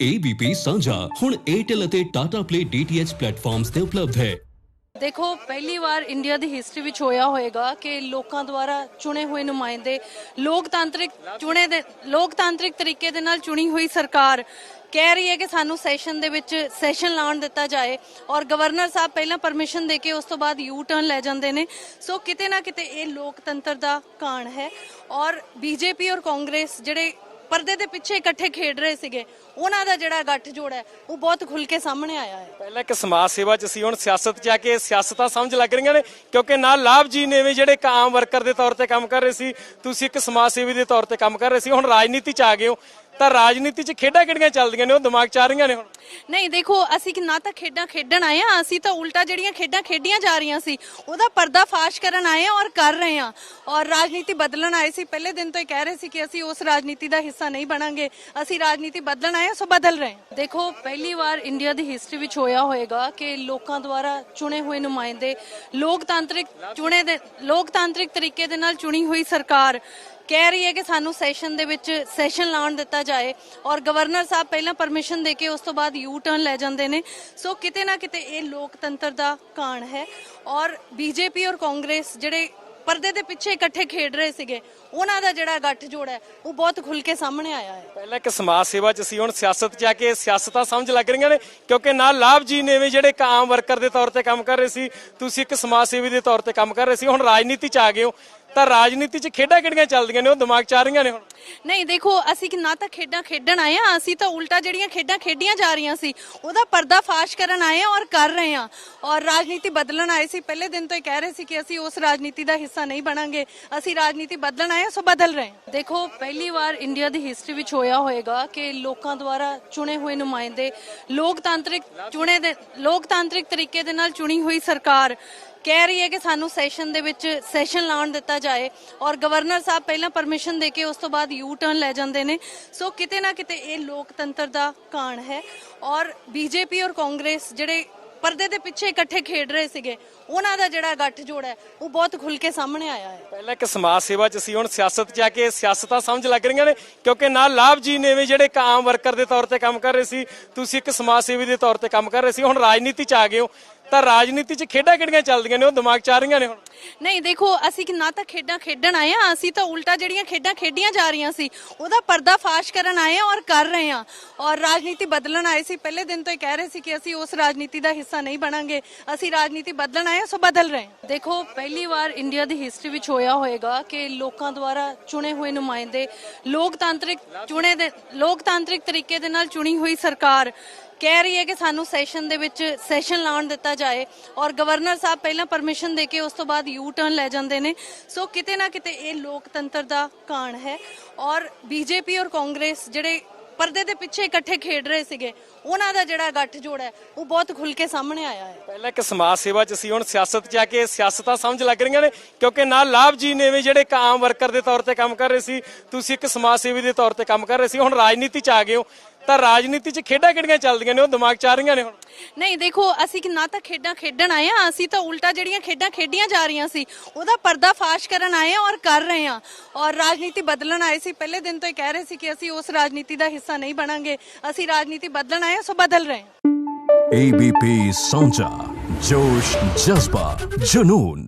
ABP ਸਾਂਝਾ ਹੁਣ Airtel ਅਤੇ Tata Play DTH ਪਲੇਟਫਾਰਮਸ ਤੇ ਉਪਲਬਧ ਹੈ। ਦੇਖੋ ਪਹਿਲੀ ਵਾਰ ਇੰਡੀਆ ਦੀ ਹਿਸਟਰੀ ਵਿੱਚ ਹੋਇਆ ਹੋਏਗਾ ਕਿ ਲੋਕਾਂ ਦੁਆਰਾ ਚੁਣੇ ਹੋਏ ਨੁਮਾਇੰਦੇ ਲੋਕਤਾਂਤਰਿਕ ਤਰੀਕੇ ਦੇ ਨਾਲ ਚੁਣੀ ਹੋਈ ਸਰਕਾਰ ਕਹਿ ਰਹੀ ਹੈ ਕਿ ਸਾਨੂੰ ਸੈਸ਼ਨ ਦੇ ਵਿੱਚ ਸੈਸ਼ਨ ਲਾਉਣ ਦਿੱਤਾ ਜਾਏ ਔਰ ਗਵਰਨਰ ਸਾਹਿਬ ਪਹਿਲਾਂ ਪਰਮਿਸ਼ਨ ਦੇ ਕੇ ਉਸ ਤੋਂ ਬਾਅਦ ਯੂ ਟਰਨ ਲੈ ਜਾਂਦੇ ਨੇ। ਸੋ ਕਿਤੇ ਨਾ ਕਿਤੇ ਇਹ ਲੋਕਤੰਤਰ ਦਾ ਕਾਣ ਹੈ ਔਰ ਬੀਜੇਪੀ ਔਰ ਕਾਂਗਰਸ ਜਿਹੜੇ ਪਰਦੇ ਦੇ ਪਿੱਛੇ ਇਕੱਠੇ ਖੇਡ ਰਹੇ ਸੀਗੇ ਉਹਨਾਂ ਦਾ ਜਿਹੜਾ ਗੱਠਜੋੜ ਹੈ ਉਹ ਬਹੁਤ ਖੁੱਲ ਕੇ ਸਾਹਮਣੇ ਆਇਆ ਹੈ। ਪਹਿਲਾਂ ਇੱਕ ਸਮਾਜ ਸੇਵਾ ਚ ਸੀ, ਹੁਣ ਸਿਆਸਤ ਚ ਆ ਕੇ ਸਿਆਸਤਾਂ ਸਮਝ ਲੱਗ ਰਹੀਆਂ ਨੇ ਕਿਉਂਕਿ ਨਾਲ ਲਾਭ ਜੀ ਨੇ ਵੀ ਜਿਹੜੇ ਇੱਕ ਆਮ ਵਰਕਰ ਦੇ ਤੌਰ ਤੇ ਕੰਮ ਕਰ ਰਹੇ ਸੀ, ਤੁਸੀਂ ਇੱਕ ਸਮਾਜ ਸੇਵੀ ਦੇ ਤੌਰ ਤੇ ਕੰਮ ਕਰ ਰਹੇ ਸੀ, ਹੁਣ ਰਾਜਨੀਤੀ ਚ ਆ ਗਏ ਹੋ ਤਾਂ ਰਾਜਨੀਤੀ 'ਚ ਖੇਡਾਂ ਕਿਹੜੀਆਂ ਚੱਲਦੀਆਂ ਨੇ ਉਹ ਦਿਮਾਗ 'ਚ ਆ ਰਹੀਆਂ ਨੇ ਹੁਣ? ਨਹੀਂ ਦੇਖੋ, ਅਸੀਂ ਨਾ ਤਾਂ ਖੇਡਾਂ ਖੇਡਣ ਆਏ ਆ, ਅਸੀਂ ਤਾਂ ਉਲਟਾ ਜਿਹੜੀਆਂ ਖੇਡਾਂ ਖੇਡੀਆਂ ਜਾ ਰਹੀਆਂ ਸੀ ਉਹਦਾ ਪਰਦਾ ਫਾਸ਼ ਕਰਨ ਆਏ ਆ ਔਰ ਕਰ ਰਹੇ ਆ ਔਰ ਰਾਜਨੀਤੀ ਬਦਲਣ ਆਏ ਸੀ। ਪਹਿਲੇ ਦਿਨ ਤੋਂ ਹੀ ਕਹਿ ਰਹੇ ਸੀ ਕਿ ਅਸੀਂ ਉਸ ਰਾਜਨੀਤੀ ਦਾ ਹਿੱਸਾ ਨਹੀਂ ਬਣਾਂਗੇ, ਅਸੀਂ ਰਾਜਨੀਤੀ ਬਦਲਣ ਆਏ ਆ, ਸੋ ਬਦਲ ਰਹੇ ਆ। ਦੇਖੋ ਪਹਿਲੀ ਵਾਰ ਇੰਡੀਆ ਦੀ ਹਿਸਟਰੀ ਵਿੱਚ ਹੋਇਆ ਹੋਏਗਾ ਕਿ ਲੋਕਾਂ ਦੁਆਰਾ ਚੁਣੇ ਹੋਏ ਨੁਮਾਇੰਦੇ ਲੋਕਤਾਂਤਰਿਕ ਤਰੀਕੇ ਦੇ ਨਾਲ ਚੁਣੀ ਹੋਈ ਸਰਕਾਰ ਕਹਿ ਰਹੀ ਹੈ ਕਿ ਸਾਨੂੰ ਸੈਸ਼ਨ ਦੇ ਵਿੱਚ ਸੈਸ਼ਨ ਲਾਉਣ ਦਿੱਤਾ ਜਾਏ ਔਰ ਗਵਰਨਰ ਸਾਹਿਬ ਪਹਿਲਾਂ ਪਰਮਿਸ਼ਨ ਦੇ ਕੇ ਉਸ ਤੋਂ ਬਾਅਦ ਯੂ ਟਰਨ ਲੈ ਜਾਂਦੇ ਨੇ। ਸੋ ਕਿਤੇ ਨਾ ਕਿਤੇ ਇਹ ਲੋਕਤੰਤਰ ਦਾ ਕਾਣ ਹੈ ਔਰ ਬੀਜੇਪੀ ਔਰ ਕਾਂਗਰਸ ਜਿਹੜੇ ਪਰਦੇ ਦੇ ਪਿੱਛੇ ਇਕੱਠੇ ਖੇਡ ਰਹੇ ਸੀਗੇ ਉਹਨਾਂ ਦਾ ਜਿਹੜਾ ਗੱਠਜੋੜ ਹੈ ਉਹ ਬਹੁਤ ਖੁੱਲ ਕੇ ਸਾਹਮਣੇ ਆਇਆ ਹੈ। ਪਹਿਲਾਂ ਇੱਕ ਸਮਾਜ ਸੇਵਾ ਚ ਸੀ, ਹੁਣ ਸਿਆਸਤ ਚ ਆ ਕੇ ਸਿਆਸਤਾਂ ਸਮਝ ਲੱਗ ਰਹੀਆਂ ਨੇ ਕਿਉਂਕਿ ਨਾਲ ਲਾਭ ਜੀ ਨੇ ਵੀ ਜਿਹੜੇ ਇੱਕ ਆਮ ਵਰਕਰ ਦੇ ਤੌਰ ਤੇ ਕੰਮ ਕਰ ਰਹੇ ਸੀ, ਤੁਸੀਂ ਇੱਕ ਸਮਾਜ ਸੇਵੀ ਦੇ ਤੌਰ ਤੇ ਕੰਮ ਕਰ ਰਹੇ ਸੀ, ਹੁਣ ਰਾਜਨੀਤੀ ਚ ਆ ਗਏ ਹੋ ਤਾਂ ਰਾਜਨੀਤੀ 'ਚ ਖੇਡਾਂ ਕਿਹੜੀਆਂ ਚੱਲਦੀਆਂ ਨੇ ਉਹ ਦਿਮਾਗ 'ਚ ਆ ਰਹੀਆਂ ਨੇ ਹੁਣ? ਨਹੀਂ ਦੇਖੋ, ਅਸੀਂ ਨਾ ਤਾਂ ਖੇਡਾਂ ਖੇਡਣ ਆਏ ਆ, ਅਸੀਂ ਤਾਂ ਉਲਟਾ ਜਿਹੜੀਆਂ ਖੇਡਾਂ ਖੇਡੀਆਂ ਜਾ ਰਹੀਆਂ ਸੀ ਉਹਦਾ ਪਰਦਾ ਫਾਸ਼ ਕਰਨ ਆਏ ਆ ਔਰ ਕਰ ਰਹੇ ਆ ਔਰ ਰਾਜਨੀਤੀ ਬਦਲਣ ਆਏ ਸੀ। ਪਹਿਲੇ ਦਿਨ ਤੋਂ ਹੀ ਕਹਿ ਰਹੇ ਸੀ ਕਿ ਅਸੀਂ ਉਸ ਰਾਜਨੀਤੀ ਦਾ ਹਿੱਸਾ ਨਹੀਂ ਬਣਾਂਗੇ, ਅਸੀਂ ਰਾਜਨੀਤੀ ਬਦਲਣ ਆਏ ਆ, ਸੋ ਬਦਲ ਰਹੇ ਆ। ਦੇਖੋ ਪਹਿਲੀ ਵਾਰ ਇੰਡੀਆ ਦੀ ਹਿਸਟਰੀ ਵਿੱਚ ਹੋਇਆ ਹੋਏਗਾ ਕਿ ਲੋਕਾਂ ਦੁਆਰਾ ਚੁਣੇ ਹੋਏ ਨੁਮਾਇੰਦੇ ਲੋਕਤਾਂਤਰਿਕ ਤਰੀਕੇ ਦੇ ਨਾਲ ਚੁਣੀ ਹੋਈ ਸਰਕਾਰ ਕਹਿ ਰਹੀ ਹੈ ਕਿ ਸਾਨੂੰ ਸੈਸ਼ਨ ਦੇ ਵਿੱਚ ਸੈਸ਼ਨ ਲਾਉਣ ਦਿੱਤਾ ਜਾਏ ਔਰ ਗਵਰਨਰ ਸਾਹਿਬ ਪਹਿਲਾਂ ਪਰਮਿਸ਼ਨ ਦੇ ਕੇ ਉਸ ਤੋਂ ਬਾਅਦ ਯੂ ਟਰਨ ਲੈ ਜਾਂਦੇ ਨੇ। ਸੋ ਕਿਤੇ ਨਾ ਕਿਤੇ ਇਹ ਲੋਕਤੰਤਰ ਦਾ ਕਾਣ ਹੈ ਔਰ ਬੀਜੇਪੀ ਔਰ ਕਾਂਗਰਸ ਜਿਹੜੇ ਪਰਦੇ ਦੇ ਪਿੱਛੇ ਇਕੱਠੇ ਖੇਡ ਰਹੇ ਸੀਗੇ ਉਹਨਾਂ ਦਾ ਜਿਹੜਾ ਗੱਠਜੋੜ ਹੈ ਉਹ ਬਹੁਤ ਖੁੱਲ ਕੇ ਸਾਹਮਣੇ ਆਇਆ ਹੈ। ਪਹਿਲਾਂ ਇੱਕ ਸਮਾਜ ਸੇਵਾ ਚ ਸੀ, ਹੁਣ ਸਿਆਸਤ ਚ ਆ ਕੇ ਸਿਆਸਤਾਂ ਸਮਝ ਲੱਗ ਰਹੀਆਂ ਨੇ ਕਿਉਂਕਿ ਨਾਲ ਲਾਭ ਜੀ ਨੇ ਵੀ ਜਿਹੜੇ ਇੱਕ ਆਮ ਵਰਕਰ ਦੇ ਤੌਰ ਤੇ ਕੰਮ ਕਰ ਰਹੇ ਸੀ, ਤੁਸੀਂ ਇੱਕ ਸਮਾਜ ਸੇਵੀ ਦੇ ਤੌਰ ਤੇ ਕੰਮ ਕਰ ਰਹੇ ਸੀ, ਹੁਣ ਰਾਜਨੀਤੀ ਚ ਆ ਗਏ ਹੋ ਤਾਂ ਰਾਜਨੀਤੀ 'ਚ ਖੇਡਾਂ ਕਿਹੜੀਆਂ ਚੱਲਦੀਆਂ ਨੇ ਉਹ ਦਿਮਾਗ 'ਚ ਆ ਰਹੀਆਂ ਨੇ ਹੁਣ? ਨਹੀਂ ਦੇਖੋ, ਅਸੀਂ ਨਾ ਤਾਂ ਖੇਡਾਂ ਖੇਡਣ ਆਏ ਆ, ਅਸੀਂ ਤਾਂ ਉਲਟਾ ਜਿਹੜੀਆਂ ਖੇਡਾਂ ਖੇਡੀਆਂ ਜਾ ਰਹੀਆਂ ਸੀ ਉਹਦਾ ਪਰਦਾ ਫਾਸ਼ ਕਰਨ ਆਏ ਆ ਔਰ ਕਰ ਰਹੇ ਆ ਔਰ ਰਾਜਨੀਤੀ ਬਦਲਣ ਆਏ ਸੀ। ਪਹਿਲੇ ਦਿਨ ਤੋਂ ਹੀ ਕਹਿ ਰਹੇ ਸੀ ਕਿ ਅਸੀਂ ਉਸ ਰਾਜਨੀਤੀ ਦਾ ਹਿੱਸਾ ਨਹੀਂ ਬਣਾਂਗੇ, ਅਸੀਂ ਰਾਜਨੀਤੀ ਬਦਲਣ ਆਏ ਆ, ਸੋ ਬਦਲ ਰਹੇ ਆ। ਦੇਖੋ ਪਹਿਲੀ ਵਾਰ ਇੰਡੀਆ ਦੀ ਹਿਸਟਰੀ ਵਿੱਚ ਹੋਇਆ ਹੋਏਗਾ ਕਿ ਲੋਕਾਂ ਦੁਆਰਾ ਚੁਣੇ ਹੋਏ ਨੁਮਾਇੰਦੇ ਲੋਕਤਾਂਤਰਿਕ ਤਰੀਕੇ ਦੇ ਨਾਲ ਚੁਣੀ ਹੋਈ ਸਰਕਾਰ ਕਹਿ ਰਹੀ ਹੈ ਕਿ ਸਾਨੂੰ ਸੈਸ਼ਨ ਦੇ ਵਿੱਚ ਸੈਸ਼ਨ ਲਾਉਣ ਦਿੱਤਾ ਜਾਏ ਔਰ ਗਵਰਨਰ ਸਾਹਿਬ ਪਹਿਲਾਂ ਪਰਮਿਸ਼ਨ ਦੇ ਕੇ ਉਸ ਤੋਂ ਬਾਅਦ ਯੂ ਟਰਨ ਲੈ ਜਾਂਦੇ ਨੇ। ਸੋ ਕਿਤੇ ਨਾ ਕਿਤੇ ਇਹ ਲੋਕਤੰਤਰ ਦਾ ਕਾਣ ਹੈ ਔਰ ਬੀਜੇਪੀ ਔਰ ਕਾਂਗਰਸ ਜਿਹੜੇ ਪਰਦੇ ਦੇ ਪਿੱਛੇ ਇਕੱਠੇ ਖੇਡ ਰਹੇ ਸੀਗੇ ਉਹਨਾਂ ਦਾ ਜਿਹੜਾ ਗੱਠਜੋੜ ਹੈ ਉਹ ਬਹੁਤ ਖੁੱਲ ਕੇ ਸਾਹਮਣੇ ਆਇਆ ਹੈ। ਪਹਿਲਾਂ ਇੱਕ ਸਮਾਜ ਸੇਵਾ ਚ ਸੀ, ਹੁਣ ਸਿਆਸਤ ਚ ਆ ਕੇ ਸਿਆਸਤਾਂ ਸਮਝ ਲੱਗ ਰਹੀਆਂ ਨੇ ਕਿਉਂਕਿ ਨਾਲ ਲਾਭ ਜੀ ਨੇ ਵੀ ਜਿਹੜੇ ਇੱਕ ਆਮ ਵਰਕਰ ਦੇ ਤੌਰ ਤੇ ਕੰਮ ਕਰ ਰਹੇ ਸੀ, ਤੁਸੀਂ ਇੱਕ ਸਮਾਜ ਸੇਵੀ ਦੇ ਤੌਰ ਤੇ ਕੰਮ ਕਰ ਰਹੇ ਸੀ, ਹੁਣ ਰਾਜਨੀਤੀ ਚ ਆ ਗਏ ਹੋ ਤਾਂ ਰਾਜਨੀਤੀ 'ਚ ਖੇਡਾਂ ਕਿਹੜੀਆਂ ਚੱਲਦੀਆਂ ਨੇ ਉਹ ਦਿਮਾਗ 'ਚ ਆ ਰਹੀਆਂ ਨੇ ਹੁਣ? ਨਹੀਂ ਦੇਖੋ, ਅਸੀਂ ਨਾ ਤਾਂ ਖੇਡਾਂ ਖੇਡਣ ਆਏ ਆ, ਅਸੀਂ ਤਾਂ ਉਲਟਾ ਜਿਹੜੀਆਂ ਖੇਡਾਂ ਖੇਡੀਆਂ ਜਾ ਰਹੀਆਂ ਸੀ ਉਹਦਾ ਪਰਦਾ ਫਾਸ਼ ਕਰਨ ਆਏ ਆ ਔਰ ਕਰ ਰਹੇ ਆ ਔਰ ਰਾਜਨੀਤੀ ਬਦਲਣ ਆਏ ਸੀ। ਪਹਿਲੇ ਦਿਨ ਤੋਂ ਹੀ ਕਹਿ ਰਹੇ ਸੀ ਕਿ ਅਸੀਂ ਉਸ ਰਾਜਨੀਤੀ ਦਾ ਹਿੱਸਾ ਨਹੀਂ ਬਣਾਂਗੇ, ਅਸੀਂ ਰਾਜਨੀਤੀ ਬਦਲਣ ਆਏ ਆ, ਸੋ ਬਦਲ ਰਹੇ ਆ। ABP ਸਾਂਝਾ ਜੋਸ਼ ਜਜ਼ਬਾ ਜਨੂਨ।